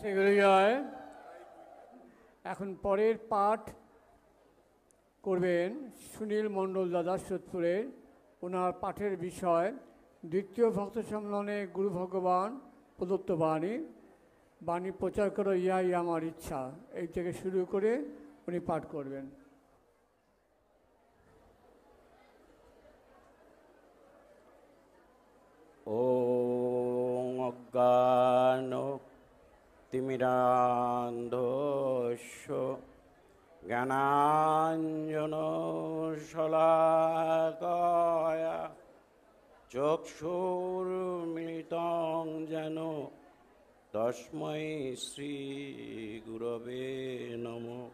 সেগুলো জয়। এখন পরের পাঠ করবেন সুনীল মণ্ডল দাদা সোদপুরের। ওনার পাঠের বিষয় দ্বিতীয় ভক্ত সম্মেলনে গুরু ভগবান প্রদত্ত বাণী। বাণী প্রচার করো ইহাই আমার ইচ্ছা, এই থেকে শুরু করে উনি পাঠ করবেন। ওং অজ্ঞান তিমিরান্ধস্য জ্ঞানাঞ্জন শলাকয়া চক্ষুর্মিলিতং যেন তস্मै শ্রী গুরবে নমঃ।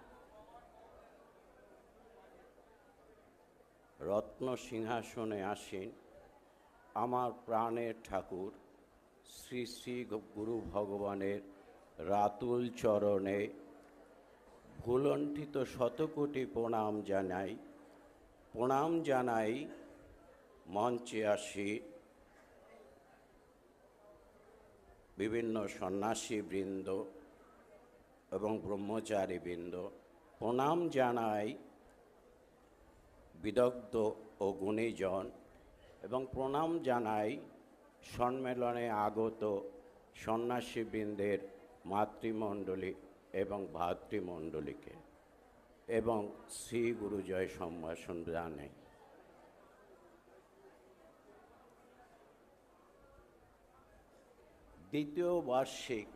রত্ন সিংহাসনে আসীন আমার প্রাণের ঠাকুর শ্রী শ্রী গুরু ভগবানের রাতুল চরণে ভুলণ্ঠিত শতকোটি প্রণাম জানাই। প্রণাম জানাই মঞ্চে আসি বিভিন্ন সন্ন্যাসী বৃন্দ এবং ব্রহ্মচারী বৃন্দ। প্রণাম জানাই বিদগ্ধ ও গুণীজন এবং প্রণাম জানাই সম্মেলনে আগত সন্ন্যাসীবৃন্দের মাতৃমণ্ডলী এবং ভাতৃমণ্ডলীকে এবং শ্রী গুরুজয় সম্ভাষণ জানাই। দ্বিতীয় বার্ষিক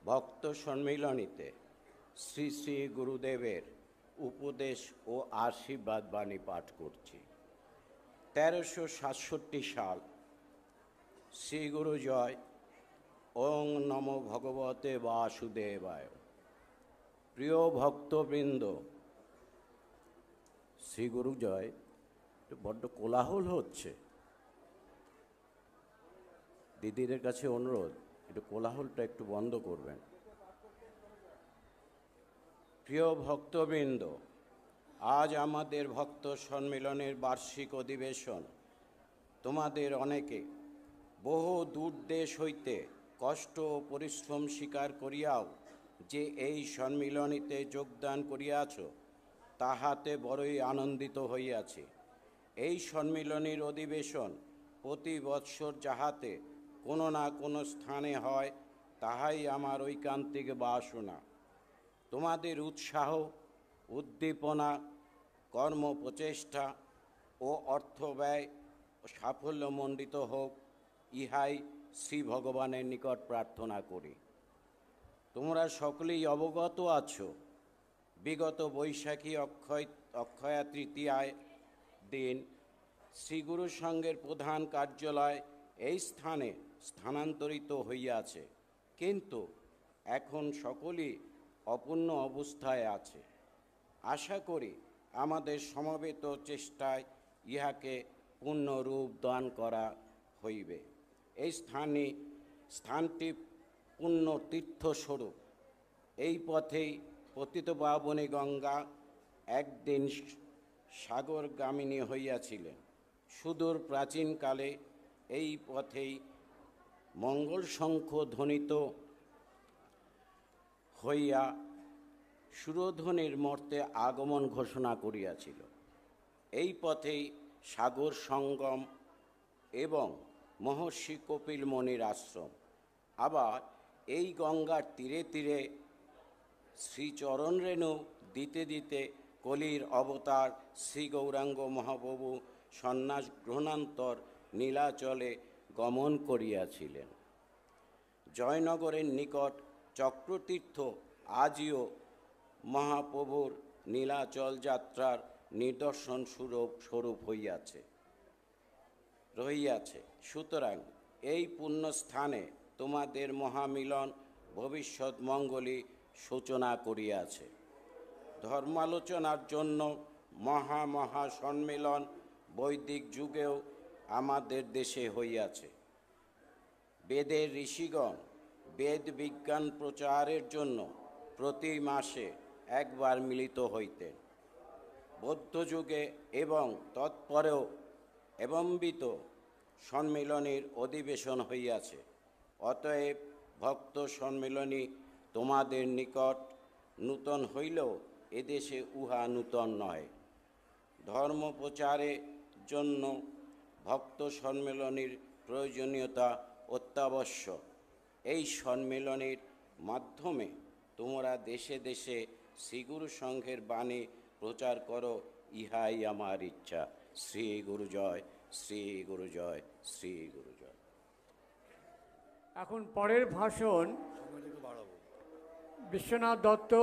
ভক্ত সম্মিলনীতে শ্রী শ্রী গুরুদেবের উপদেশ ও আশীর্বাদ বাণী পাঠ করছি। 1367 সাল শ্রী গুরুজয় ওং নমো ভগবতে বাসুদেবায়। প্রিয় ভক্তবৃন্দ, শ্রী গুরুজয় বড্ড কোলাহল হচ্ছে, দিদিদের কাছে অনুরোধ একটু কোলাহলটা একটু বন্ধ করবেন। প্রিয় ভক্তবৃন্দ, আজ আমাদের ভক্ত সম্মেলনের বার্ষিক অধিবেশন। তোমাদের অনেকে বহু দূর দেশ হইতে কষ্ট ও পরিশ্রম স্বীকার করিয়াও যে এই সম্মিলনীতে যোগদান করিয়াছ, তাহাতে বড়ই আনন্দিত হইয়াছি। এই সম্মিলনীর অধিবেশন প্রতি বৎসর যাহাতে কোনো না কোনো স্থানে হয়, তাহাই আমার ঐকান্তিক বাসনা। তোমাদের উৎসাহ, উদ্দীপনা, কর্ম প্রচেষ্টা ও অর্থ ব্যয় সাফল্যমণ্ডিত হোক, ইহাই শ্রী ভগবানের নিকট প্রার্থনা করি। তোমরা সকলেই অবগত আছো, বিগত বৈশাখী অক্ষয়া তৃতীয়ায় দিন শ্রীগুরু সংঘের প্রধান কার্যালয় এই স্থানে স্থানান্তরিত হইয়াছে, কিন্তু এখন সকলেই অপূর্ণ অবস্থায় আছে। আশা করি আমাদের সমবেত চেষ্টায় ইহাকে পূর্ণ রূপ দান করা হইবে। এই স্থানটি পূর্ণ তীর্থস্বরূপ। এই পথেই পতিত পাবনী গঙ্গা একদিন সাগরগামিনী হইয়াছিলেন। সুদূর প্রাচীনকালে এই পথেই মঙ্গল শঙ্খ ধ্বনিত হইয়া সুরধ্বনির মর্তে আগমন ঘোষণা করিয়াছিল। এই পথেই সাগর সঙ্গম এবং মহর্ষি কপিল মুনির আশ্রম। আবার এই গঙ্গার তীরে তীরে শ্রীচরণ রেণু দিতে দিতে কলির অবতার শ্রী গৌরাঙ্গ মহাপ্রভু সন্ন্যাস গ্রহণান্তর নীলাচলে গমন করিয়াছিলেন। জয়নগরের নিকট চক্রতীর্থ আজও মহাপ্রভুর নীলাচল যাত্রার নিদর্শন স্বরূপ রহিয়াছে। সুতরাং এই পুণ্যস্থানে তোমাদের মহামিলন ভবিষ্যৎ মঙ্গলী সূচনা করিয়াছে। ধর্মালোচনার জন্য মহা সম্মেলন বৈদিক যুগেও আমাদের দেশে হইয়াছে। বেদের ঋষিগণ বেদ বিজ্ঞান প্রচারের জন্য প্রতি মাসে একবার মিলিত হইতেন। বৌদ্ধযুগে এবং তৎপরেও এবম্বিত সম্মিলনীর অধিবেশন হইয়াছে। অতএব ভক্ত সম্মিলনী তোমাদের নিকট নূতন হইলেও এদেশে উহা নূতন নয়। ধর্ম প্রচারের জন্য ভক্ত সম্মেলনের প্রয়োজনীয়তা অত্যাবশ্যক। এই সম্মেলনের মাধ্যমে তোমরা দেশে দেশে শ্রীগুরু সংঘের বাণী প্রচার করো, ইহাই আমার ইচ্ছা। শ্রী গুরু জয়, শ্রী গুরু জয়, শ্রী গুরু জয়। এখন পরের ভাষণ বিশ্বনাথ দত্ত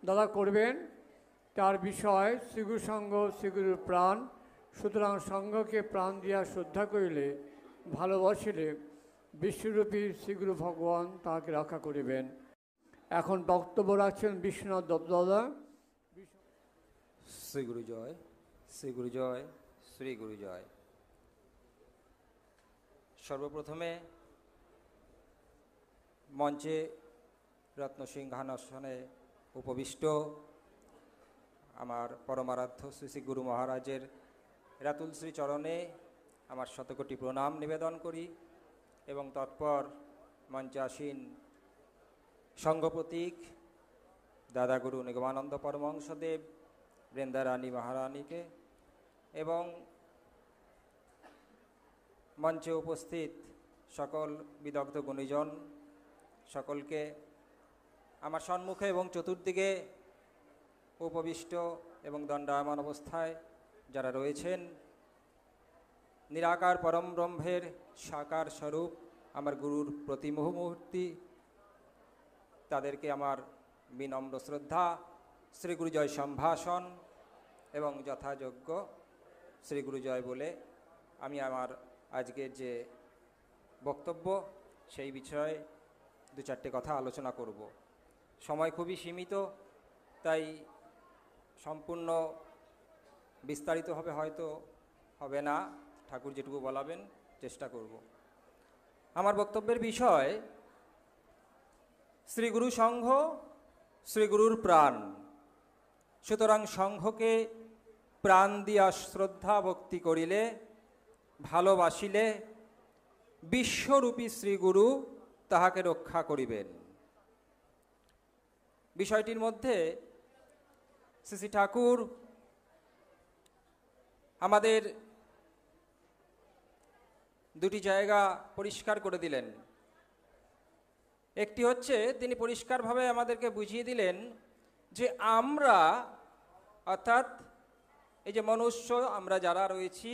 দাদা করবেন। তার বিষয় শ্রীগুরু সংঘ শ্রীগুরুর প্রাণ। সুতরাং সংঘকে প্রাণ দিয়া শ্রদ্ধা করিলে, ভালোবাসিলে বিশ্বরূপী শ্রীগুরু ভগবান তাহাকে রক্ষা করিবেন। এখন বক্তব্য রাখছেন বিশ্বনাথ দত্ত দাদা। শ্রী গুরু জয়, শ্রী গুরু জয়, শ্রী গুরু জয়। সর্বপ্রথমে মঞ্চে রত্নসিংহাসনে উপবিষ্ট আমার পরমারাধ্য শ্রী শ্রী গুরু মহারাজের রাতুল শ্রী চরণে আমার শতকোটি প্রণাম নিবেদন করি এবং তৎপর মঞ্চে আসীন সংঘপ্রতীক দাদাগুরু নিগমানন্দ পরমহংসদেব, বৃন্দারানী মহারানীকে এবং মঞ্চে উপস্থিত সকল বিদগ্ধ গুণীজন সকলকে আমার সম্মুখে এবং চতুর্দিকে উপবিষ্ট এবং দণ্ডায়মান অবস্থায় যারা রয়েছেন, নিরাকার পরম ব্রহ্মের সাকার স্বরূপ আমার গুরুর প্রতি মুহূর্তি, তাদেরকে আমার বিনম্র শ্রদ্ধা, শ্রী গুরু জয় সম্ভাষণ এবং যথাযোগ্য শ্রী গুরু জয় বলে আমি আমার আজকের যে বক্তব্য সেই বিষয়ে দু চারটে কথা আলোচনা করব। সময় খুবই সীমিত, তাই সম্পূর্ণ বিস্তারিতভাবে হয়তো হবে না, ঠাকুর যেটুকু বলাবেন চেষ্টা করব। আমার বক্তব্যের বিষয় শ্রীগুরু সংঘ শ্রীগুরুর প্রাণ। সুতরাং সংঘকে প্রাণ দিয়া শ্রদ্ধা ভক্তি করিলে, ভালোবাসিলে বিশ্বরূপী শ্রীগুরু তাহাকে রক্ষা করিবেন। বিষয়টির মধ্যে শ্রী শ্রী ঠাকুর আমাদের দুটি জায়গা পরিষ্কার করে দিলেন। একটি হচ্ছে তিনি পরিষ্কারভাবে আমাদেরকে বুঝিয়ে দিলেন যে আমরা, অর্থাৎ এই যে মনুষ্য আমরা যারা রয়েছি,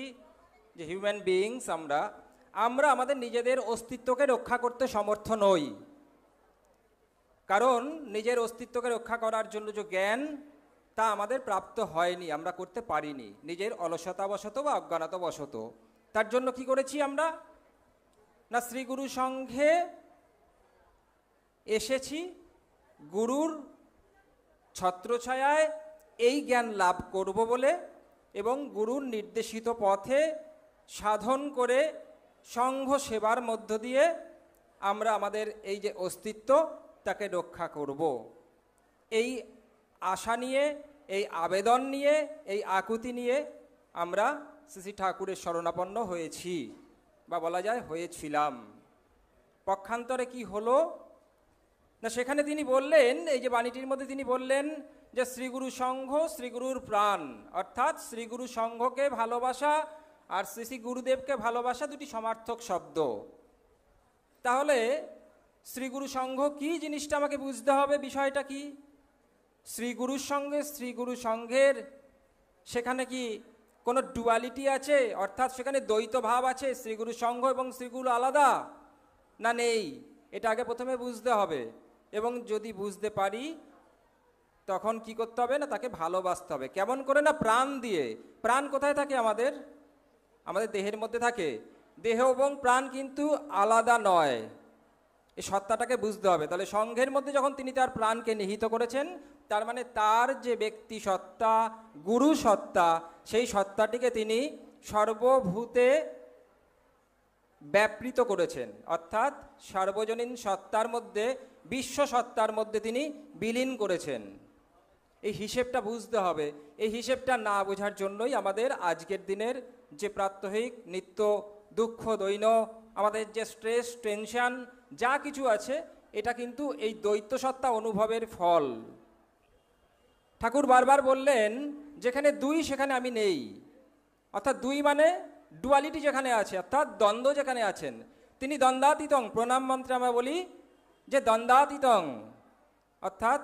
যে হিউম্যান বিইংস, আমরা আমাদের নিজেদের অস্তিত্বকে রক্ষা করতে সমর্থ নই। কারণ নিজের অস্তিত্বকে রক্ষা করার জন্য যে জ্ঞান তা আমাদের প্রাপ্ত হয়নি, আমরা করতে পারিনি, নিজের অলসতাবশত বা অজ্ঞানতাবশত। তার জন্য কি করেছি আমরা? না, শ্রী গুরু সংঘে এসেছি, গুরুর ছত্রছায়ায় এই জ্ঞান লাভ করব বলে এবং গুরুর নির্দেশিত পথে সাধন করে সংঘ সেবার মধ্য দিয়ে আমরা আমাদের এই যে অস্তিত্ব তাকে রক্ষা করব। এই আশা নিয়ে, এই আবেদন নিয়ে, এই আকুতি নিয়ে আমরা শ্রী শ্রী ঠাকুরের শরণাপন্ন হয়েছি, বা বলা যায় হয়েছিলাম। পক্ষান্তরে কি হলো না, সেখানে তিনি বললেন, এই যে বাণীটির মধ্যে তিনি বললেন যে শ্রীগুরু সংঘ শ্রীগুরুর প্রাণ, অর্থাৎ শ্রীগুরু সংঘকে ভালোবাসা আর শ্রী শ্রী গুরুদেবকে ভালোবাসা দুটি সমার্থক শব্দ। তাহলে শ্রীগুরু সংঘ কি জিনিসটা আমাকে বুঝতে হবে, বিষয়টা কি? শ্রীগুরুর সঙ্গে শ্রীগুরু সংঘের সেখানে কি কোনো ডুয়ালিটি আছে, অর্থাৎ সেখানে দ্বৈত ভাব আছে, শ্রীগুরু সংঘ এবং শ্রীগুরু আলাদা না নেই? এটা আগে প্রথমে বুঝতে হবে। এবং যদি বুঝতে পারি তখন কি করতে হবে না, তাকে ভালোবাসতে হবে। কেমন করে? না, প্রাণ দিয়ে। প্রাণ কোথায় থাকে? আমাদের দেহের মধ্যে থাকে। দেহ এবং প্রাণ কিন্তু আলাদা নয়, এই সত্তাটাকে বুঝতে হবে। তাহলে সংঘের মধ্যে যখন তিনি তার প্রাণকে নিহিত করেছেন, তার মানে তার যে ব্যক্তি সত্তা, গুরু সত্তা, সেই সত্তাটিকে তিনি সর্বভূতে ব্যাপৃত করেছেন, অর্থাৎ সার্বজনীন সত্তার মধ্যে, বিশ্ব সত্তার মধ্যে তিনি বিলীন করেছেন। এই হিসেবটা বুঝতে হবে। এই হিসেবটা না বোঝার জন্যই আমাদের আজকের দিনের যে প্রাত্যহিক নিত্য দুঃখ দৈন্য, আমাদের যে স্ট্রেস টেনশন যা কিছু আছে, এটা কিন্তু এই দ্বৈত সত্তা অনুভবের ফল। ঠাকুর বারবার বললেন, যেখানে দুই সেখানে আমি নেই। অর্থাৎ দুই মানে ডুয়ালিটি যেখানে আছে, অর্থাৎ দ্বন্দ্ব যেখানে আছেন, তিনি দ্বন্দ্বাতীতং। প্রণাম মন্ত্রে আমরা বলি যে দ্বন্দ্বাতীতং, অর্থাৎ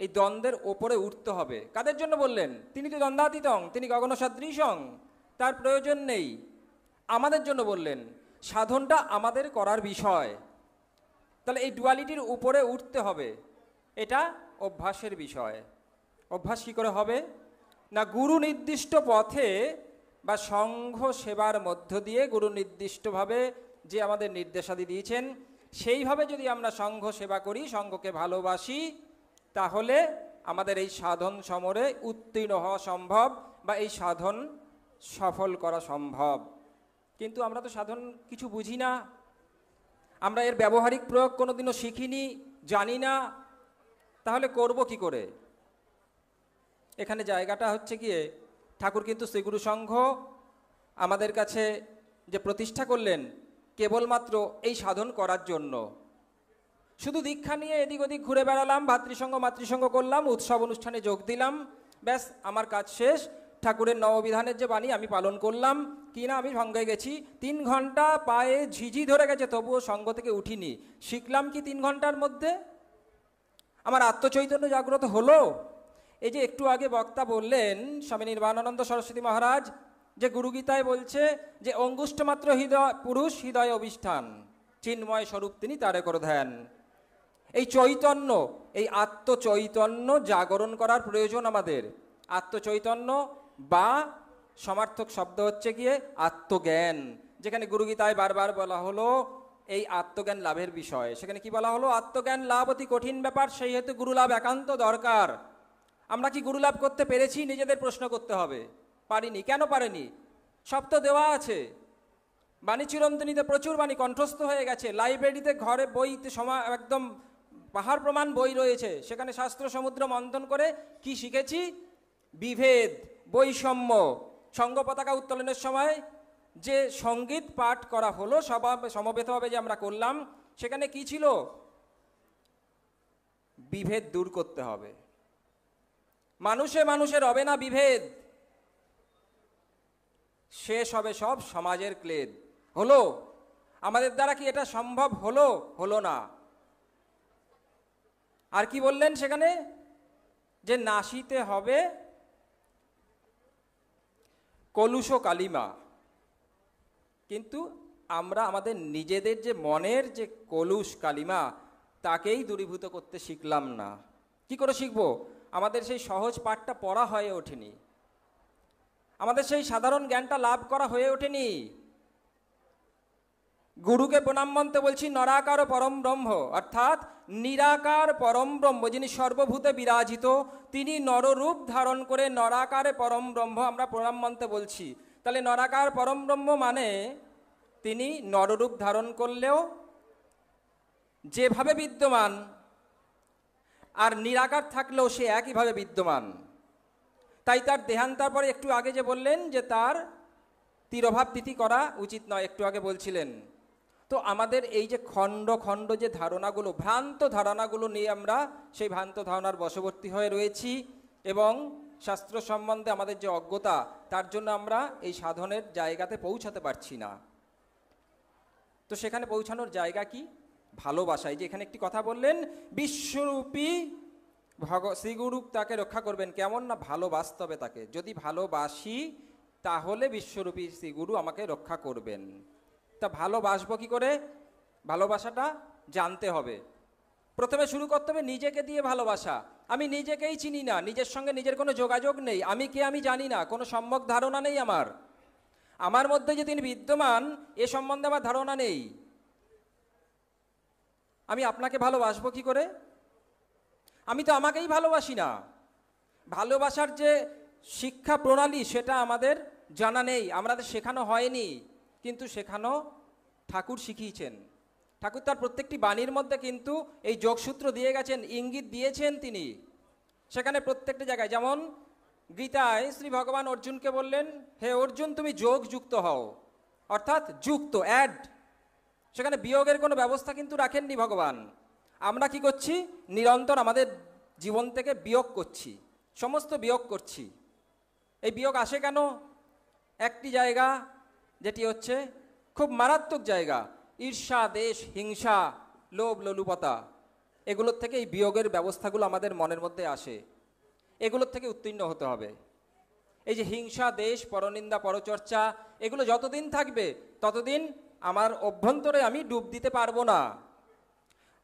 এই দ্বন্দ্বের ওপরে উঠতে হবে। কাদের জন্য বললেন? তিনি তো দ্বন্দ্বাতীতং, তিনি গগনসদৃশং, তার প্রয়োজন নেই। আমাদের জন্য বললেন, সাধনটা আমাদের করার বিষয়। তাহলে এই ডুয়ালিটির উপরে উঠতে হবে, এটা অভ্যাসের বিষয়। অভ্যাস কী করে হবে? না, গুরু নির্দিষ্ট পথে বা সংঘ সেবার মধ্য দিয়ে গুরু নির্দিষ্টভাবে যে আমাদের নির্দেশাদি দিয়েছেন, সেইভাবে যদি আমরা সংঘ সেবা করি, সংঘকে ভালোবাসি, তাহলে আমাদের এই সাধন সমরে উত্তীর্ণ হওয়া সম্ভব বা এই সাধন সফল করা সম্ভব। কিন্তু আমরা তো সাধন কিছু বুঝি না, আমরা এর ব্যবহারিক প্রয়োগ কোনোদিনও শিখিনি, জানি না, তাহলে করব কি করে? এখানে জায়গাটা হচ্ছে গিয়ে, ঠাকুর কিন্তু শ্রীগুরু সংঘ আমাদের কাছে যে প্রতিষ্ঠা করলেন কেবলমাত্র এই সাধন করার জন্য। শুধু দীক্ষা নিয়ে এদিক ওদিক ঘুরে বেড়ালাম, ভাতৃসঙ্গ মাতৃসঙ্গ করলাম, উৎসব অনুষ্ঠানে যোগ দিলাম, ব্যাস আমার কাজ শেষ। ঠাকুরের নববিধানের যে বাণী আমি পালন করলাম, কি না আমি সঙ্গে গেছি, 3 ঘন্টা পায়ে ঝিঝি ধরে গেছে, তবুও সঙ্গ থেকে উঠিনি। শিখলাম কি 3 ঘন্টার মধ্যে? আমার আত্মচৈতন্য জাগ্রত হলো? এই যে একটু আগে বক্তা বললেন স্বামী নির্বাণানন্দ সরস্বতী মহারাজ, যে গুরুগীতায় বলছে যে অঙ্গুষ্ঠমাত্র হৃদয় পুরুষ হৃদয় অবিষ্ঠান, চিন্ময় স্বরূপ তিনি তারে করে ধ্যান। এই চৈতন্য, এই আত্মচৈতন্য জাগরণ করার প্রয়োজন আমাদের। আত্মচৈতন্য বা সমার্থক শব্দ হচ্ছে গিয়ে আত্মজ্ঞান। যেখানে গুরুগীতায় বারবার বলা হলো এই আত্মজ্ঞান লাভের বিষয়, সেখানে কি বলা হলো? আত্মজ্ঞান লাভ অতি কঠিন ব্যাপার, সেই হেতু গুরুলাভ একান্ত দরকার। আমরা কি গুরুলাভ করতে পেরেছি? নিজেদের প্রশ্ন করতে হবে। পারিনি। কেন পারেনি? সব তো দেওয়া আছে। বাণী চিরন্তনীতে প্রচুর বাণী কণ্ঠস্থ হয়ে গেছে, লাইব্রেরিতে ঘরে বইতে একদম পাহাড় প্রমাণ বই রয়েছে, সেখানে শাস্ত্র সমুদ্র মন্থন করে কি শিখেছি? বিভেদ, বৈষম্য। সঙ্ঘ পতাকা উত্তোলনের সময় যে সঙ্গীত পাঠ করা হলো সমবেতভাবে যে আমরা করলাম, সেখানে কি ছিল? বিভেদ দূর করতে হবে। মানুষে মানুষের হবে না বিভেদ, শেষ হবে সব সমাজের ক্লেদ। হলো? আমাদের দ্বারা কি এটা সম্ভব হলো? হলো না। আর কি বললেন সেখানে? যে নাশিতে হবে কলুষ কালিমা। কিন্তু আমরা আমাদের নিজেদের যে মনের যে কলুষ কালিমা, তাকেই দূরীভূত করতে শিখলাম না। কি করে শিখবো? আমাদের সেই সহজ পাঠটা পড়া হয়ে ওঠেনি, আমাদের সেই সাধারণ জ্ঞানটা লাভ করা হয়ে ওঠেনি। গুরুকে প্রণাম মন্ত্রে বলছি নরাকার পরম ব্রহ্ম, অর্থাৎ নিরাকার পরম ব্রহ্ম যিনি সর্বভূতে বিরাজিত, তিনি নররূপ ধারণ করে নরাকারে পরম ব্রহ্ম আমরা প্রণাম মন্ত্রে বলছি। তাহলে নরাকার পরম ব্রহ্ম মানে তিনি নররূপ ধারণ করলেও যেভাবে বিদ্যমান, আর নিরাকার থাকলেও সে একইভাবে বিদ্যমান। তাই তার দেহান্তার পরে একটু আগে যে বললেন যে তার তিরোভাব তিথি করা উচিত নয়, একটু আগে বলছিলেন। তো আমাদের এই যে খণ্ড খণ্ড যে ধারণাগুলো, ভ্রান্ত ধারণাগুলো নিয়ে আমরা সেই ভ্রান্ত ধারণার বশবর্তী হয়ে রয়েছি, এবং শাস্ত্র সম্বন্ধে আমাদের যে অজ্ঞতা, তার জন্য আমরা এই সাধনের জায়গাতে পৌঁছাতে পারছি না। তো সেখানে পৌঁছানোর জায়গা কি? ভালোবাসায়। যে এখানে একটি কথা বললেন, বিশ্বরূপী শ্রীগুরু তাকে রক্ষা করবেন। কেমন? না ভালোবাসতে হবে তাকে। যদি ভালোবাসি তাহলে বিশ্বরূপী শ্রীগুরু আমাকে রক্ষা করবেন। তা ভালোবাসবো কি করে? ভালোবাসাটা জানতে হবে। প্রথমে শুরু করতে হবে নিজেকে দিয়ে ভালোবাসা। আমি নিজেকেই চিনি না, নিজের সঙ্গে নিজের কোনো যোগাযোগ নেই, আমি কে আমি জানি না, কোনো সম্যক ধারণা নেই আমার মধ্যে যে তিনি বিদ্যমান এ সম্বন্ধে আমার ধারণা নেই। আমি আপনাকে ভালোবাসবো কি করে? আমি তো আমাকেই ভালোবাসি না। ভালোবাসার যে শিক্ষা প্রণালী সেটা আমাদের জানা নেই, আমাদের শেখানো হয়নি, কিন্তু শেখানো ঠাকুর শিখিয়েছেন। ঠাকুর তার প্রত্যেকটি বাণীর মধ্যে কিন্তু এই যোগসূত্র দিয়ে গেছেন, ইঙ্গিত দিয়েছেন তিনি। সেখানে প্রত্যেকটি জায়গায়, যেমন গীতায় শ্রী ভগবান অর্জুনকে বললেন, হে অর্জুন তুমি যোগ যুক্ত হও, অর্থাৎ যুক্ত, অ্যাড। সেখানে বিয়োগের কোনো ব্যবস্থা কিন্তু রাখেননি ভগবান। আমরা কি করছি? নিরন্তর আমাদের জীবন থেকে বিয়োগ করছি, সমস্ত বিয়োগ করছি। এই বিয়োগ আসে কেন? একটি জায়গা, যেটি হচ্ছে খুব মারাত্মক জায়গা, ঈর্ষা, দেশ, হিংসা, লোভ, লোলুপতা, এগুলোর থেকে এই বিয়োগের ব্যবস্থাগুলো আমাদের মনের মধ্যে আসে। এগুলোর থেকে উত্তীর্ণ হতে হবে। এই যে হিংসা, দেশ, পরনিন্দা, পরচর্চা, এগুলো যতদিন থাকবে ততদিন আমার অভ্যন্তরে আমি ডুব দিতে পারবো না।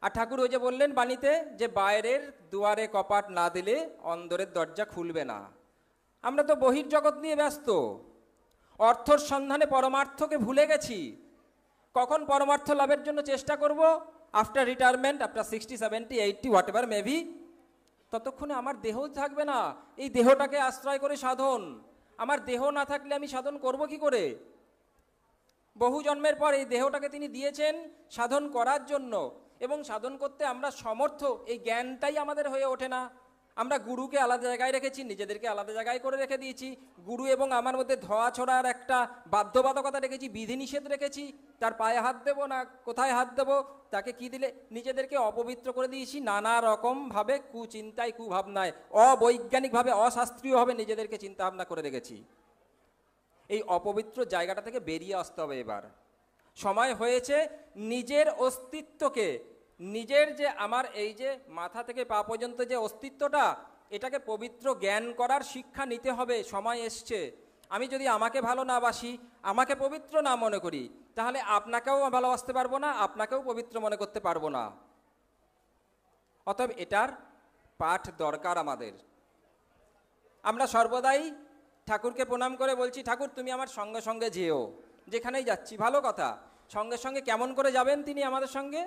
আর ঠাকুর ওই যে বললেন বাণীতে যে বাইরের দুয়ারে কপাট না দিলে অন্দরের দরজা খুলবে না। আমরা তো বহির্জগৎ নিয়ে ব্যস্ত, অর্থর সন্ধানে পরমার্থকে ভুলে গেছি। কখন পরমার্থ লাভের জন্য চেষ্টা করব? After retirement, after 60, 70, 80, what ever maybe. ততক্ষণে আমার দেহ থাকবে না। এই দেহটাকে আশ্রয় করে সাধন। আমার দেহ না থাকলে আমি সাধন করব কি করে? বহু জন্মের পর এই দেহটাকে তিনি দিয়েছেন সাধন করার জন্য, এবং সাধন করতে আমরা সমর্থ, এই জ্ঞানটাই আমাদের হয়ে ওঠে না। আমরা গুরুকে আলাদা জায়গায় রেখেছি, নিজেদেরকে আলাদা জায়গায় করে রেখে দিয়েছি। গুরু এবং আমার মধ্যে ধোয়া ছোড়ার একটা বাধ্যবাধকতা রেখেছি, বিধিনিষেধ রেখেছি। তার পায়ে হাত দেবো না, কোথায় হাত দেবো, তাকে কি দিলে, নিজেদেরকে অপবিত্র করে দিয়েছি নানা রকমভাবে, কুচিন্তায়, কুভাবনায়, অবৈজ্ঞানিকভাবে, অশাস্ত্রীয়ভাবে নিজেদেরকে চিন্তা ভাবনা করে রেখেছি। এই অপবিত্র জায়গাটা থেকে বেরিয়ে আসতে হবে। এবার সময় হয়েছে নিজের অস্তিত্বকে, নিজের যে আমার এই যে মাথা থেকে পা পর্যন্ত যে অস্তিত্বটা, এটাকে পবিত্র জ্ঞান করার শিক্ষা নিতে হবে। সময় এসছে। আমি যদি আমাকে ভালো না বাসি, আমাকে পবিত্র না মনে করি, তাহলে আপনাকেও ভালোবাসতে পারবো না, আপনাকেও পবিত্র মনে করতে পারবো না। অতএব এটার পাঠ দরকার আমাদের। আমরা সর্বদাই ঠাকুরকে প্রণাম করে বলছি, ঠাকুর তুমি আমার সঙ্গে সঙ্গে যেও, যেখানেই যাচ্ছি। ভালো কথা, সঙ্গে সঙ্গে কেমন করে যাবেন তিনি আমাদের সঙ্গে?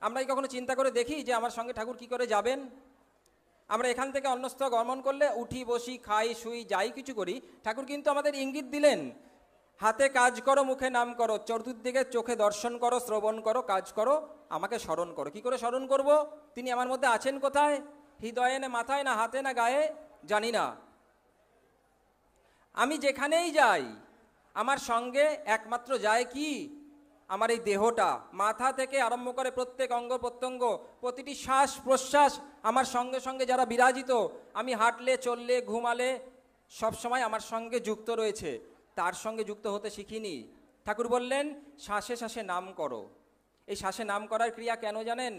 আমরা কি কখনো চিন্তা করে দেখি যে আমার সঙ্গে ঠাকুর কি করে যাবেন? আমরা এখান থেকে অন্যস্ত গমন করলে উঠি, বসি, খাই, শুই, যাই কিছু করি, ঠাকুর কিন্তু আমাদের ইঙ্গিত দিলেন, হাতে কাজ করো, মুখে নাম করো, চতুর্দিকে চোখে দর্শন করো, শ্রবণ করো, কাজ করো, আমাকে স্মরণ করো। কি করে স্মরণ করব? তিনি আমার মধ্যে আছেন কোথায়? হৃদয়ে না মাথায়, না হাতে, না গায়ে, জানি না। আমি যেখানেই যাই আমার সঙ্গে একমাত্র যায় কি? আমার এই দেহটা, মাথা থেকে আরম্ভ করে প্রত্যেক অঙ্গ প্রত্যঙ্গ, প্রতিটি শ্বাস প্রশ্বাস আমার সঙ্গে সঙ্গে যারা বিরাজিত, আমি হাঁটলে, চললে, ঘুমালে সব সময় আমার সঙ্গে যুক্ত রয়েছে। তার সঙ্গে যুক্ত হতে শিখিনি। ঠাকুর বললেন শ্বাসে শ্বাসে নাম করো। এই শ্বাসে নাম করার ক্রিয়া কেন জানেন?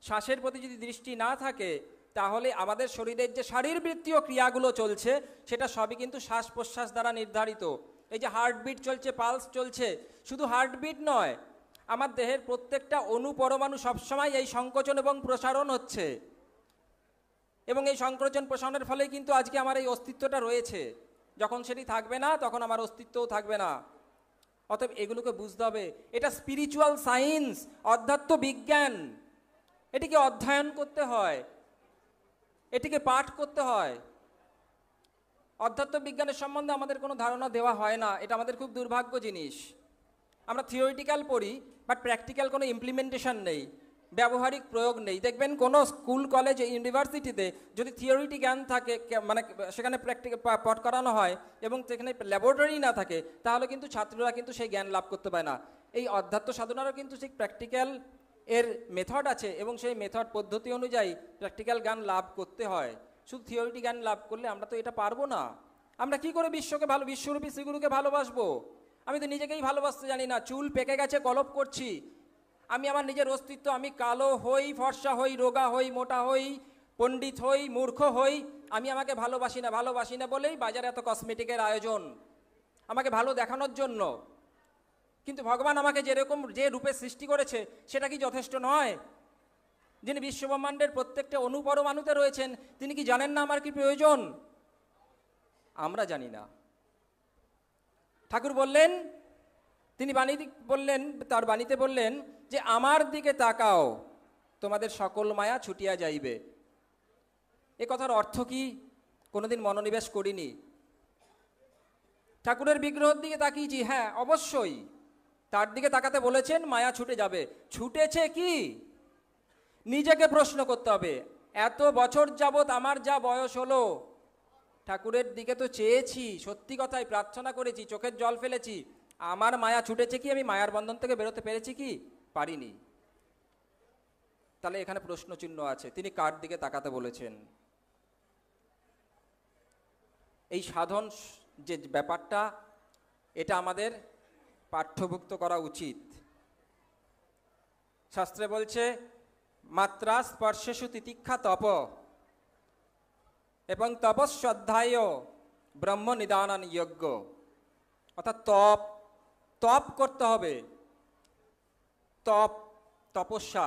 শ্বাসের প্রতি যদি দৃষ্টি না থাকে, তাহলে আমাদের শরীরের যে শারীরবৃত্তীয় ক্রিয়াগুলো চলছে, সেটা সবই কিন্তু শ্বাস প্রশ্বাস দ্বারা নির্ধারিত। এই যে হার্টবিট চলছে, পালস চলছে, শুধু হার্টবিট নয়, আমার দেহের প্রত্যেকটা অণু পরমাণু সবসময় এই সংকোচন এবং প্রসারণ হচ্ছে, এবং এই সংকোচন প্রসারণের ফলে কিন্তু আজকে আমার এই অস্তিত্বটা রয়েছে। যখন সেটি থাকবে না, তখন আমার অস্তিত্বও থাকবে না। অতএব এগুলোকে বুঝতে হবে। এটা স্পিরিচুয়াল সায়েন্স, অধ্যাত্ম বিজ্ঞান। এটিকে অধ্যয়ন করতে হয়, এটিকে পাঠ করতে হয়। অধ্যাত্ম বিজ্ঞানের সম্বন্ধে আমাদের কোনো ধারণা দেওয়া হয় না। এটা আমাদের খুব দুর্ভাগ্য জিনিস। আমরা থিওরিটিক্যাল পড়ি, বাট প্র্যাকটিক্যাল কোনো ইমপ্লিমেন্টেশন নেই, ব্যবহারিক প্রয়োগ নেই। দেখবেন কোনো স্কুল, কলেজ, ইউনিভার্সিটিতে যদি থিওরিটি জ্ঞান থাকে, মানে সেখানে পাঠ করানো হয় এবং সেখানে ল্যাবরেটরি না থাকে, তাহলে কিন্তু ছাত্ররা কিন্তু সেই জ্ঞান লাভ করতে পারে না। এই অধ্যাত্ম সাধনারও কিন্তু সেই প্র্যাকটিক্যাল এর মেথড আছে, এবং সেই মেথড পদ্ধতি অনুযায়ী প্র্যাকটিক্যাল জ্ঞান লাভ করতে হয়। শুধু থিওরিটি জ্ঞান লাভ করলে আমরা তো এটা পারবো না। আমরা কি করে বিশ্বরূপী শ্রীগুরুকে ভালোবাসবো? আমি তো নিজেকেই ভালোবাসতে জানি না। চুল পেকে গেছে, কলপ করছি। আমি আমার নিজের অস্তিত্ব, আমি কালো হই, ফর্সা হই, রোগা হই, মোটা হই, পণ্ডিত হই, মূর্খ হই, আমি আমাকে ভালোবাসি না বলেই বাজারে এত কসমেটিকের আয়োজন, আমাকে ভালো দেখানোর জন্য। কিন্তু ভগবান আমাকে যে রূপে সৃষ্টি করেছে, সেটা কি যথেষ্ট নয়? যিনি বিশ্বব্রহ্মাণ্ডের প্রত্যেকটা অনুপরমাণুতে রয়েছেন, তিনি কি জানেন না আমার কি প্রয়োজন? আমরা জানি না। ঠাকুর বললেন, তিনি তার বাণীতে বললেন যে আমার দিকে তাকাও, তোমাদের সকল মায়া ছুটিয়া যাইবে। এ কথার অর্থ কি? কোনোদিন মনোনিবেশ করিনি। ঠাকুরের বিগ্রহের দিকে তাকিয়েছি, হ্যাঁ অবশ্যই, তার দিকে তাকাতে বলেছেন, মায়া ছুটে যাবে। ছুটেছে কি? নিজেকে প্রশ্ন করতে হবে। এত বছর যাবৎ আমার যা বয়স হলো, ঠাকুরের দিকে তো চেয়েছি, সত্যি কথাই প্রার্থনা করেছি, চোখের জল ফেলেছি, আমার মায়া ছুটেছে কি? আমি মায়ার বন্ধন থেকে বেরোতে পেরেছি কি? পারিনি। তাহলে এখানে প্রশ্নচিহ্ন আছে, তিনি কার দিকে তাকাতে বলেছেন? এই সাধন যে ব্যাপারটা, এটা আমাদের পাঠ্যভুক্ত করা উচিত। শাস্ত্রে বলছে মাত্রা স্পর্শেষু তিতিক্ষা তপ এবং তপস্বাধ্যায় ব্রহ্ম নিদানান যজ্ঞ। অর্থাৎ তপ করতে হবে, তপস্যা,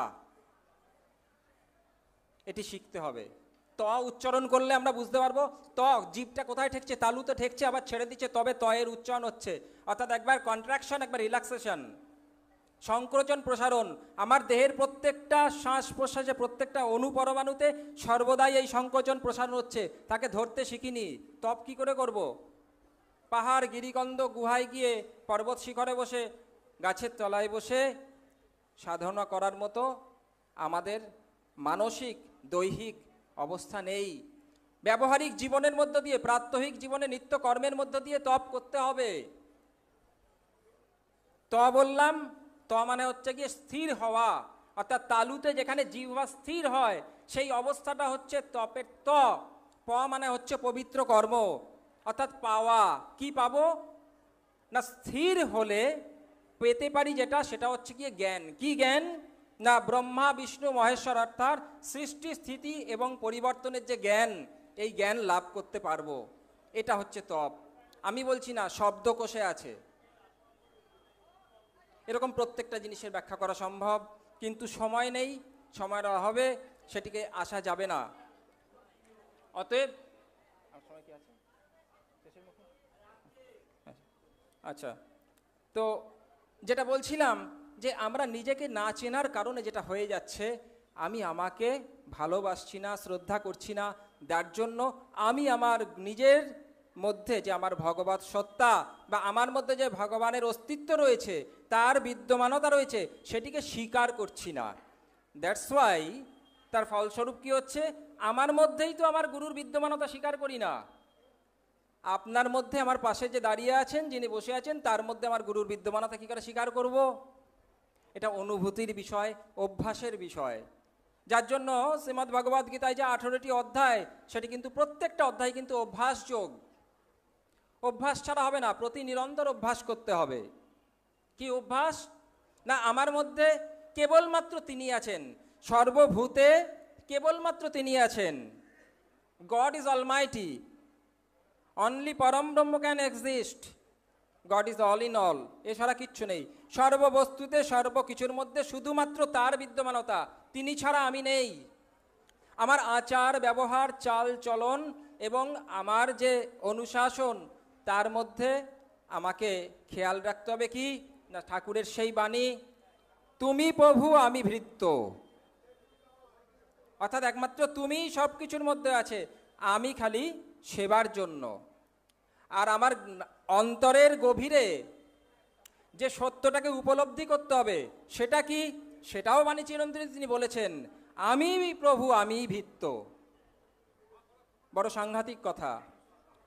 এটি শিখতে হবে। উচ্চারণ করলে আমরা বুঝতে পারবো জিভটা কোথায় ঠেকছে, তালুতে ঠেকছে, আবার ছেড়ে দিচ্ছে, তবে এর উচ্চারণ হচ্ছে। অর্থাৎ একবার কন্ট্রাকশন, একবার রিল্যাক্সেশন, সংকোচন প্রসারণ। আমার দেহের প্রত্যেকটা শ্বাস প্রশ্বাসে, প্রত্যেকটা অনুপরমাণুতে সর্বদাই এই সংকোচন প্রসারণ হচ্ছে। তাকে ধরতে শিখিনি, তপ কি করে করব? পাহাড় গিরিকন্দ গুহায় গিয়ে, পর্বত শিখরে বসে, গাছের তলায় বসে সাধনা করার মতো আমাদের মানসিক দৈহিক অবস্থা নেই। ব্যবহারিক জীবনের মধ্য দিয়ে, প্রাত্যহিক জীবনে নিত্য কর্মের মধ্য দিয়ে তপ করতে হবে। বললাম, মানে হচ্ছে গিয়ে স্থির হওয়া। অর্থাৎ তালুতে যেখানে জিহ্বা স্থির হয়, সেই অবস্থাটা হচ্ছে তপের মানে হচ্ছে পবিত্র কর্ম, অর্থাৎ পাওয়া। কি পাবো না? স্থির হলে পেতে পারি যেটা, সেটা হচ্ছে গিয়ে জ্ঞান। কি জ্ঞান না? ব্রহ্মা বিষ্ণু মহেশ্বর, অর্থাৎ সৃষ্টি স্থিতি এবং পরিবর্তনের যে জ্ঞান, এই জ্ঞান লাভ করতে পারবো। এটা হচ্ছে তপ। আমি বলছি না, শব্দকোষে আছে, এরকম প্রত্যেকটা জিনিসের ব্যাখ্যা করা সম্ভব, কিন্তু সময় নেই, সময়ের অভাবে সেটিকে আসা যাবে না। অতএব আচ্ছা, তো যেটা বলছিলাম যে আমরা নিজেকে না চেনার কারণে যেটা হয়ে যাচ্ছে, আমি আমাকে ভালোবাসছি না, শ্রদ্ধা করছি না, যার জন্য আমি আমার নিজের মধ্যে যে আমার ভগবৎ সত্তা বা আমার মধ্যে যে ভগবানের অস্তিত্ব রয়েছে, তার বিদ্যমানতা রয়েছে, সেটিকে স্বীকার করছি না। দ্যাটস ওয়াই তার ফলস্বরূপ কি হচ্ছে? আমার মধ্যেই তো আমার গুরুর বিদ্যমানতা স্বীকার করি না। আপনার মধ্যে, আমার পাশে যে দাঁড়িয়ে আছেন, যিনি বসে আছেন, তার মধ্যে আমার গুরুর বিদ্যমানতা কী করে স্বীকার করব? এটা অনুভূতির বিষয়, অভ্যাসের বিষয়। যার জন্য শ্রীমদ্ ভগবদ্ গীতায় যে 18টি অধ্যায়, সেটি কিন্তু প্রত্যেকটা অধ্যায় কিন্তু অভ্যাসযোগ। অভ্যাস ছাড়া হবে না, প্রতি নিরন্তর অভ্যাস করতে হবে। কি অভ্যাস না? আমার মধ্যে কেবলমাত্র তিনি আছেন, সর্বভূতে কেবলমাত্র তিনি আছেন। গড ইজ অলমাইটি, অনলি পরম ব্রহ্ম can exist, god is all in all, এছাড়া কিচ্ছু নেই। সর্ববস্তুতে, সর্বকিছুর মধ্যে শুধুমাত্র তার বিদ্যমানতা, তিনি ছাড়া আমি নেই। আমার আচার ব্যবহার, চাল চলন এবং আমার যে অনুশাসন, তার মধ্যে আমাকে খেয়াল রাখতে হবে কি না? ঠাকুরের সেই বাণী, তুমি প্রভু আমি ভৃত্য। অর্থাৎ একমাত্র তুমি সব কিছুর মধ্যে আছে, আমি খালি সেবার জন্য। আর আমার অন্তরের গভীরে যে সত্যটাকে উপলব্ধি করতে হবে, সেটা কি? সেটাও বাণী চিরন্তনী তিনি বলেছেন, আমি প্রভু আমি ভৃত্য। বড় সাংঘাতিক কথা,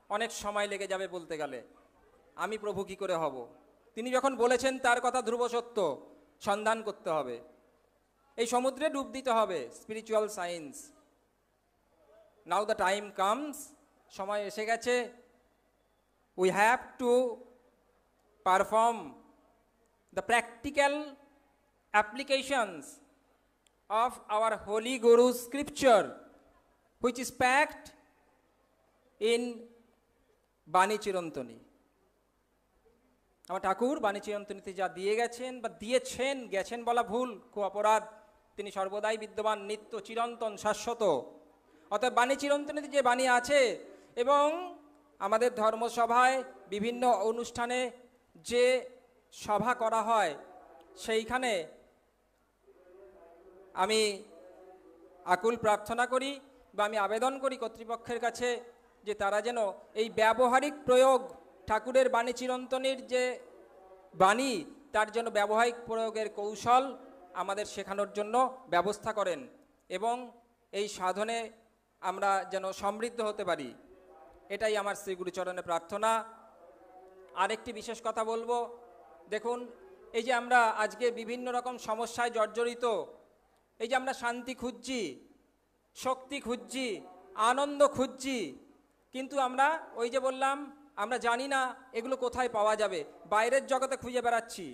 অনেক সময় লেগে যাবে বলতে গেলে। আমি প্রভু কি করে হব? তিনি যখন বলেছেন, তার কথা ধ্রুব সত্য, সন্ধান করতে হবে, এই সমুদ্রে ডুব দিতে হবে, spiritual science. Now the time comes, সময় এসে গেছে। We have to perform the practical applications of our holy Guru's scripture, which is packed in বাণী চিরন্তনী। আমার ঠাকুর বাণী চিরন্তনীতে যা দিয়ে গেছেন বা দিয়েছেন, গেছেন বলা ভুল, খুব অপরাধ। তিনি সর্বদাই বিদ্যমান, নিত্য, চিরন্তন, শাশ্বত। অর্থাৎ বাণী চিরন্তনীতে যে বাণী আছে, এবং আমাদের ধর্মসভায় বিভিন্ন অনুষ্ঠানে যে সভা করা হয়, সেইখানে আমি আকুল প্রার্থনা করি বা আমি আবেদন করি কর্তৃপক্ষের কাছে, যে তারা যেন এই ব্যবহারিক প্রয়োগ, ঠাকুরের বাণী চিরন্তনীর যে বাণী, তার জন্য ব্যবহারিক প্রয়োগের কৌশল আমাদের শেখানোর জন্য ব্যবস্থা করেন, এবং এই সাধনে আমরা যেন সমৃদ্ধ হতে পারি। এটাই আমার শ্রী গুরুচরণে প্রার্থনা। আরেকটি বিশেষ কথা বলবো, দেখুন, এই যে আমরা আজকে বিভিন্ন রকম সমস্যায় জর্জরিত, এই যে আমরা শান্তি খুঁজছি, শক্তি খুঁজছি, আনন্দ খুঁজছি, কিন্তু আমরা ওই যে বললাম আমরা জানি না এগুলো কোথায় পাওয়া যাবে, বাইরের জগতে খুঁজে বেড়াচ্ছি।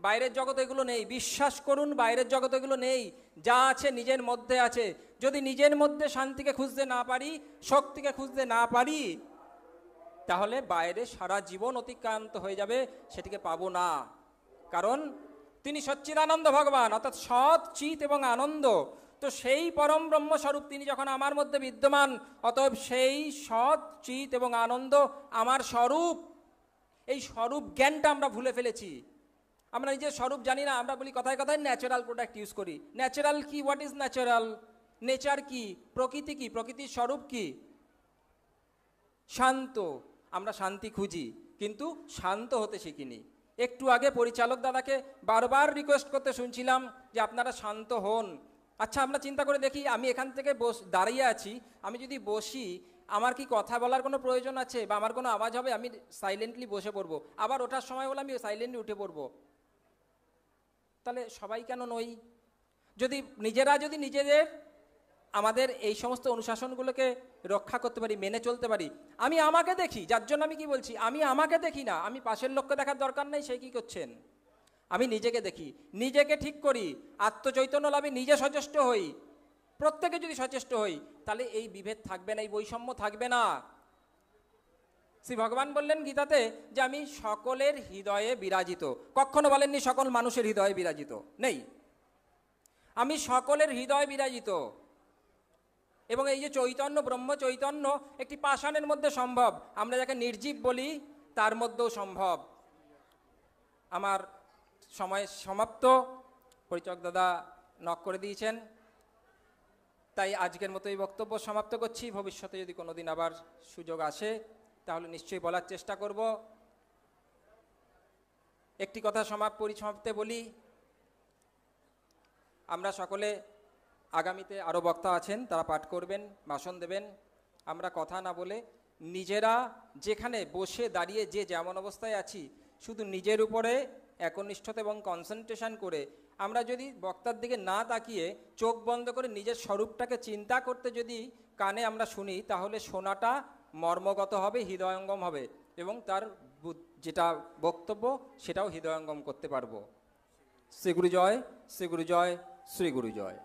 বাইরের জগতে এগুলো নেই, বিশ্বাস করুন, বাইরের জগতে এগুলো নেই। যা আছে নিজের মধ্যে আছে। যদি নিজের মধ্যে শান্তিকে খুঁজতে না পারি, শক্তিকে খুঁজতে না পারি, তাহলে বাইরে সারা জীবন অতিক্রান্ত হয়ে যাবে, সেটিকে পাবো না। কারণ তিনি সচ্চিদানন্দ ভগবান, অর্থাৎ সৎ, চিৎ এবং আনন্দ। তো সেই পরম ব্রহ্মস্বরূপ তিনি যখন আমার মধ্যে বিদ্যমান, অতএব সেই সৎ, চিৎ এবং আনন্দ আমার স্বরূপ। এই স্বরূপ জ্ঞানটা আমরা ভুলে ফেলেছি। আমরা নিজের স্বরূপ জানি না। আমরা বলি কথায় কথায় ন্যাচারাল প্রোডাক্ট ইউজ করি। ন্যাচারাল কি? What is natural? নেচার কি? প্রকৃতি কি? প্রকৃতির স্বরূপ কি? শান্ত। আমরা শান্তি খুঁজি, কিন্তু শান্ত হতে শিখিনি। একটু আগে পরিচালক দাদাকে বারবার রিকোয়েস্ট করতে শুনছিলাম যে আপনারা শান্ত হন। আচ্ছা, আমরা চিন্তা করে দেখি, আমি এখান থেকে দাঁড়িয়ে আছি, আমি যদি বসি, আমার কি কথা বলার কোনো প্রয়োজন আছে? বা আমার কোনো আওয়াজ হবে? আমি সাইলেন্টলি বসে পড়বো। আবার ওঠার সময় বলে আমি সাইলেন্টলি উঠে পড়বো। তাহলে সবাই কেন নই? যদি নিজেদের আমাদের এই সমস্ত অনুশাসনগুলোকে রক্ষা করতে পারি, মেনে চলতে পারি। আমি আমাকে দেখি, যার জন্য আমি কি বলছি, আমি আমাকে দেখি না। আমি পাশের লোককে দেখার দরকার নেই সে কি করছেন। আমি নিজেকে দেখি, নিজেকে ঠিক করি, আত্মচৈতন্য লাভে নিজে সচেষ্ট হই। প্রত্যেকে যদি সচেষ্ট হই, তাহলে এই বিভেদ থাকবে না, এই বৈষম্য থাকবে না। শ্রী ভগবান বললেন গীতাতে যে আমি সকলের হৃদয়ে বিরাজিত। কখনো বলেননি সকল মানুষের হৃদয়ে বিরাজিত, নেই। আমি সকলের হৃদয়ে বিরাজিত। এবং এই যে চৈতন্য, ব্রহ্ম চৈতন্য একটি পাষাণের মধ্যে সম্ভব, আমরা যাকে নির্জীব বলি তার মধ্যেও সম্ভব। আমার সময় সমাপ্ত। পরিচালক দাদা নক করে দিয়েছেন, তাই আজকের মতো এই বক্তব্য সমাপ্ত করছি। ভবিষ্যতে যদি কোনোদিন আবার সুযোগ আসে তাহলে নিশ্চয়ই বলার চেষ্টা করব। একটি কথা পরিসমাপ্তে বলি, আমরা সকলে আগামীতে আরও বক্তা আছেন, তারা পাঠ করবেন, ভাষণ দেবেন। আমরা কথা না বলে নিজেরা যেখানে বসে দাঁড়িয়ে যে যেমন অবস্থায় আছি, শুধু নিজের উপরে একনিষ্ঠতা এবং কনসেন্ট্রেশন করে আমরা যদি বক্তার দিকে না তাকিয়ে চোখ বন্ধ করে নিজের স্বরূপটাকে চিন্তা করতে যদি কানে আমরা শুনি, তাহলে শোনাটা মর্মগত হবে, হৃদয়ঙ্গম হবে, এবং তার যেটা বক্তব্য সেটাও হৃদয়ঙ্গম করতে পারবো। শ্রী গুরু জয়, শ্রী গুরু জয়, শ্রী গুরু জয়।